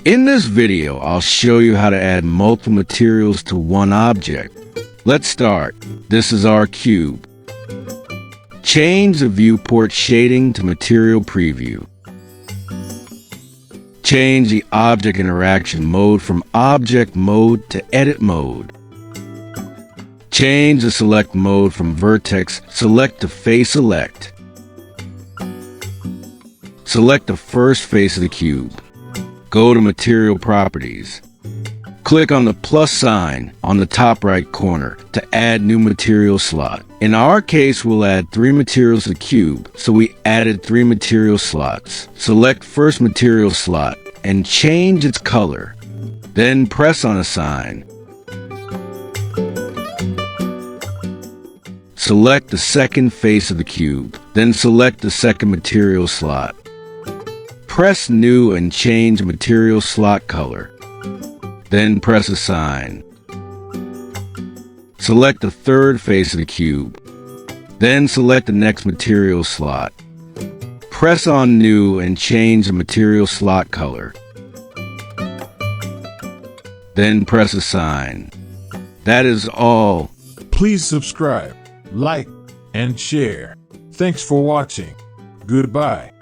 In this video, I'll show you how to add multiple materials to one object. Let's start. This is our cube. Change the viewport shading to material preview. Change the object interaction mode from object mode to edit mode. Change the select mode from vertex select to face select. Select the first face of the cube. Go to Material Properties. Click on the plus sign on the top right corner to add new material slot. In our case, we'll add 3 materials to the cube, so we added 3 material slots. Select first material slot and change its color. Then press on Assign. Select the second face of the cube, then select the second material slot. Press New and change material slot color. Then press Assign. Select the third face of the cube. Then select the next material slot. Press on New and change the material slot color. Then press Assign. That is all. Please subscribe, like, and share. Thanks for watching. Goodbye.